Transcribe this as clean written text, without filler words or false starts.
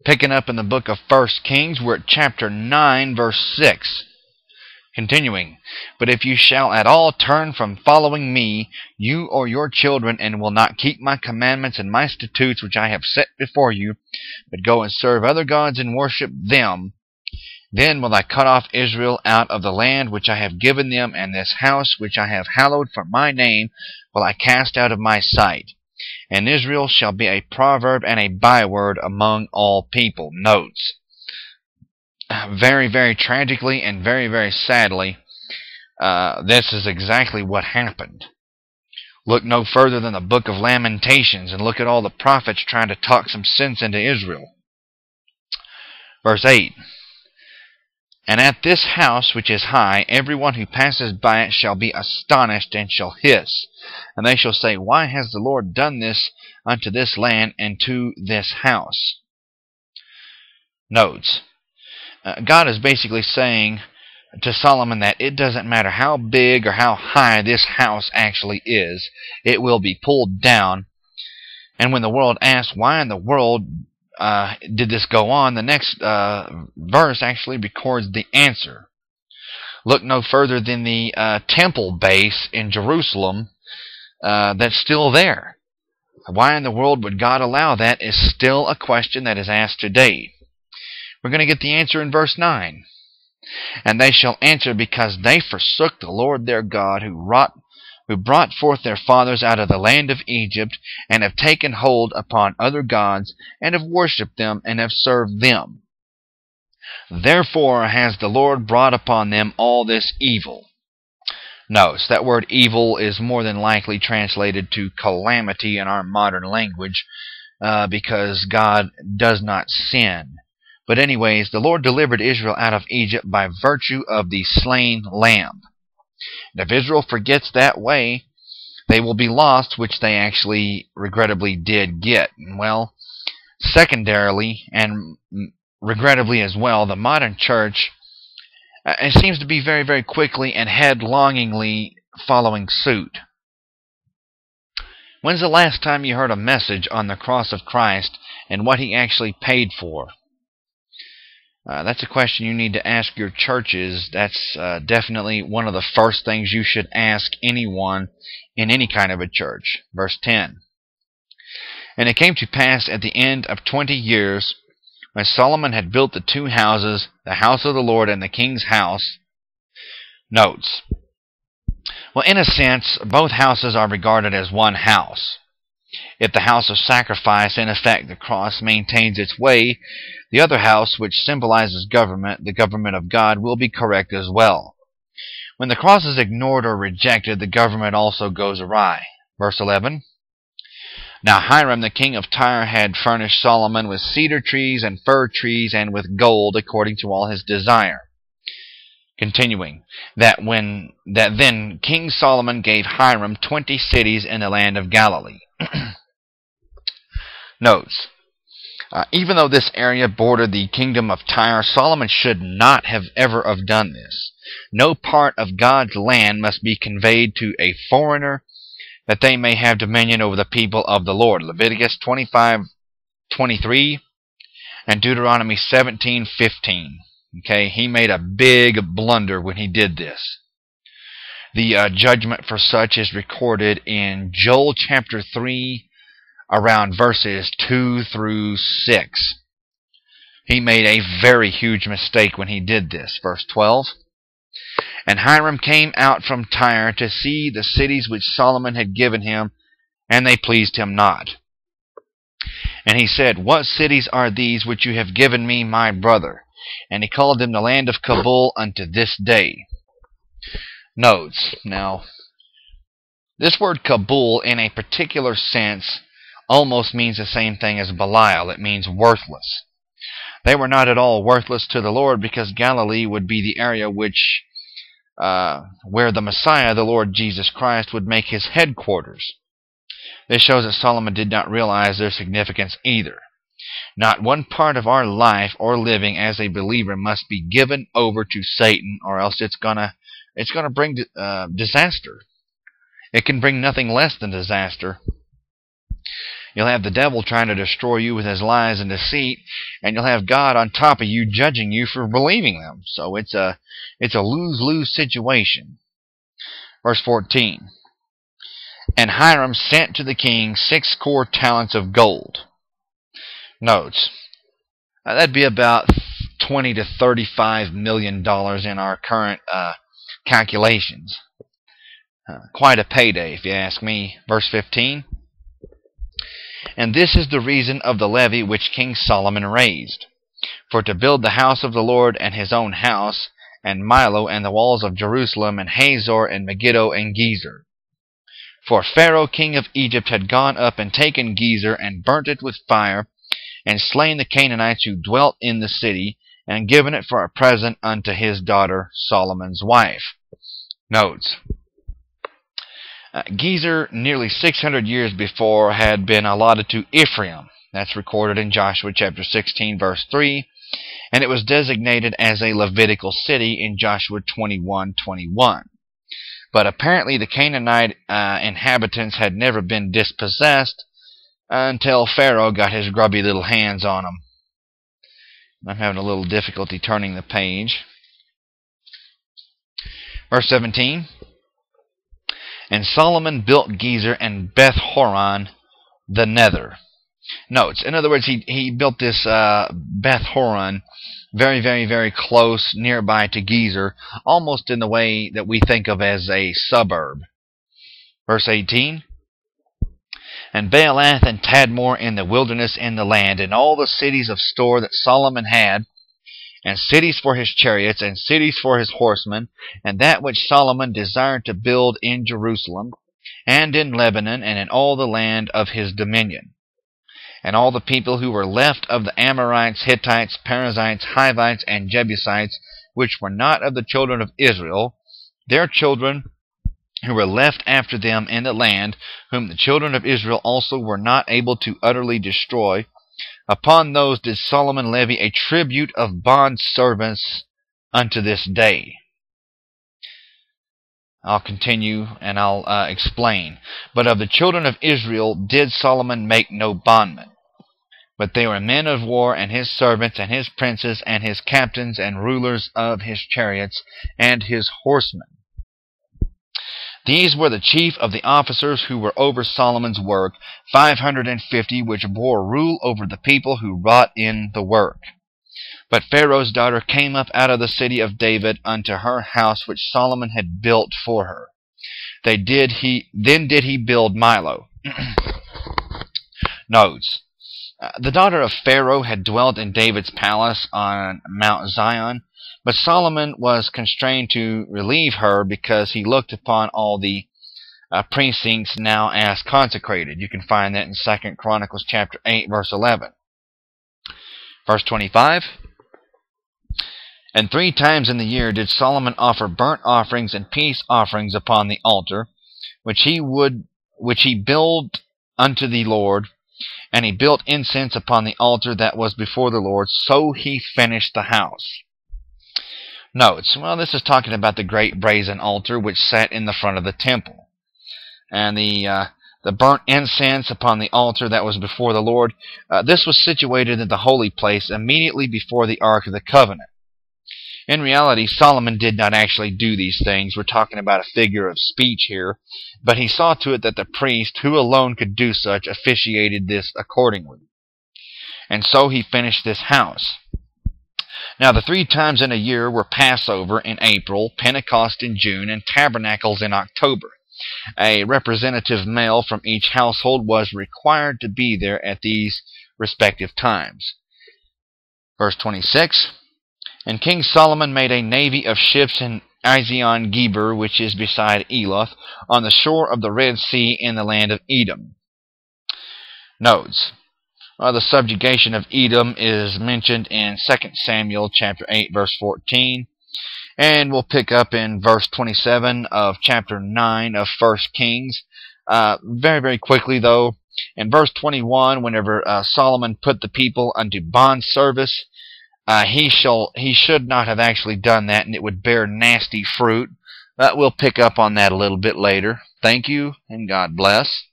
Picking up in the book of 1 Kings, we're at chapter 9, verse 6. Continuing, but if you shall at all turn from following me, you or your children, and will not keep my commandments and my statutes which I have set before you, but go and serve other gods and worship them, then will I cut off Israel out of the land which I have given them, and this house which I have hallowed for my name will I cast out of my sight. And Israel shall be a proverb and a byword among all people. Notes. Very, very tragically and very, very sadly, this is exactly what happened. Look no further than the book of Lamentations and look at all the prophets trying to talk some sense into Israel. Verse 8. And at this house which is high, everyone who passes by it shall be astonished and shall hiss. And they shall say, why has the Lord done this unto this land and to this house? Notes. God is basically saying to Solomon that it doesn't matter how big or how high this house actually is, it will be pulled down. And when the world asks, why in the world did this go on, the next verse actually records the answer. Look no further than the temple base in Jerusalem that's still there. Why in the world would God allow that is still a question that is asked today. We're going to get the answer in verse 9. And they shall answer, because they forsook the Lord their God, who brought forth their fathers out of the land of Egypt, and have taken hold upon other gods, and have worshipped them, and have served them. Therefore has the Lord brought upon them all this evil. Notice, that word evil is more than likely translated to calamity in our modern language, because God does not sin. But anyways, the Lord delivered Israel out of Egypt by virtue of the slain lamb. And if Israel forgets that way, they will be lost, which they actually regrettably did get. Well, secondarily, and regrettably as well, the modern church it seems to be very, very quickly and headlongingly following suit. When's the last time you heard a message on the cross of Christ and what He actually paid for? That's a question you need to ask your churches. That's definitely one of the first things you should ask anyone in any kind of a church. Verse 10. And it came to pass at the end of 20 years, when Solomon had built the two houses, the house of the Lord and the king's house. Notes. Well, in a sense, both houses are regarded as one house. If the house of sacrifice, in effect the cross, maintains its way, the other house, which symbolizes government, the government of God, will be correct as well. When the cross is ignored or rejected, the government also goes awry. Verse 11. Now Hiram the king of Tyre had furnished Solomon with cedar trees and fir trees and with gold according to all his desire. Continuing, that then King Solomon gave Hiram 20 cities in the land of Galilee. Notes. Even though this area bordered the kingdom of Tyre, Solomon should not have ever have done this. No part of God's land must be conveyed to a foreigner, that they may have dominion over the people of the Lord. Leviticus 25:23 and Deuteronomy 17:15. Okay, he made a big blunder when he did this. The judgment for such is recorded in Joel chapter 3, around verses 2 through 6. He made a very huge mistake when he did this. Verse 12. And Hiram came out from Tyre to see the cities which Solomon had given him, and they pleased him not. And he said, what cities are these which you have given me, my brother? And he called them the land of Kabul unto this day. Notes. Now, this word Kabul, in a particular sense, almost means the same thing as Belial. It means worthless. They were not at all worthless to the Lord, because Galilee would be the area which where the Messiah, the Lord Jesus Christ, would make his headquarters. This shows that Solomon did not realize their significance either. Not one part of our life or living as a believer must be given over to Satan, or else it's gonna bring disaster. It can bring nothing less than disaster. You'll have the devil trying to destroy you with his lies and deceit, and you'll have God on top of you judging you for believing them. So it's a lose-lose situation. Verse 14. And Hiram sent to the king 6 talents of gold. Notes. That'd be about $20 to $35 million in our current calculations. Quite a payday, if you ask me. Verse 15. And this is the reason of the levy which King Solomon raised, for to build the house of the Lord and his own house, and Milo and the walls of Jerusalem, and Hazor and Megiddo and Gezer. For Pharaoh king of Egypt had gone up and taken Gezer, and burnt it with fire, and slain the Canaanites who dwelt in the city, and given it for a present unto his daughter Solomon's wife. Notes. Gezer, nearly 600 years before, had been allotted to Ephraim. That's recorded in Joshua chapter 16, verse 3. And it was designated as a Levitical city in Joshua 21:21. But apparently the Canaanite inhabitants had never been dispossessed until Pharaoh got his grubby little hands on them. I'm having a little difficulty turning the page. Verse 17. And Solomon built Gezer and Beth-horon the nether. Notes. In other words, he built this Beth-horon very, very, very close nearby to Gezer, almost in the way that we think of as a suburb. Verse 18. And Baalath and Tadmor in the wilderness in the land, and all the cities of store that Solomon had, and cities for his chariots, and cities for his horsemen, and that which Solomon desired to build in Jerusalem, and in Lebanon, and in all the land of his dominion. And all the people who were left of the Amorites, Hittites, Perizzites, Hivites, and Jebusites, which were not of the children of Israel, their children who were left after them in the land, whom the children of Israel also were not able to utterly destroy, upon those did Solomon levy a tribute of bondservants unto this day. I'll continue and I'll explain. But of the children of Israel did Solomon make no bondmen, but they were men of war, and his servants, and his princes, and his captains, and rulers of his chariots, and his horsemen. These were the chief of the officers who were over Solomon's work, 550, which bore rule over the people who wrought in the work. But Pharaoh's daughter came up out of the city of David unto her house which Solomon had built for her. Then did he build Milo. Notes. The daughter of Pharaoh had dwelt in David's palace on Mount Zion, but Solomon was constrained to relieve her because he looked upon all the precincts now as consecrated. You can find that in 2 Chronicles chapter 8, verse 11. Verse 25. And 3 times in the year did Solomon offer burnt offerings and peace offerings upon the altar, which he built unto the Lord, and he built incense upon the altar that was before the Lord, so he finished the house. Notes. Well, this is talking about the great brazen altar which sat in the front of the temple. And the burnt incense upon the altar that was before the Lord, this was situated in the holy place immediately before the Ark of the Covenant. In reality, Solomon did not actually do these things. We're talking about a figure of speech here. But he saw to it that the priest, who alone could do such, officiated this accordingly. And so he finished this house. Now the 3 times in a year were Passover in April, Pentecost in June, and Tabernacles in October. A representative male from each household was required to be there at these respective times. Verse 26. And King Solomon made a navy of ships in Ezion Geber, which is beside Eloth, on the shore of the Red Sea in the land of Edom. Notes. The subjugation of Edom is mentioned in 2 Samuel chapter 8, verse 14. And we'll pick up in verse 27 of chapter 9 of 1 Kings. Very, very quickly, though. In verse 21, whenever Solomon put the people unto bond service, he should not have actually done that, and it would bear nasty fruit. We'll pick up on that a little bit later. Thank you, and God bless.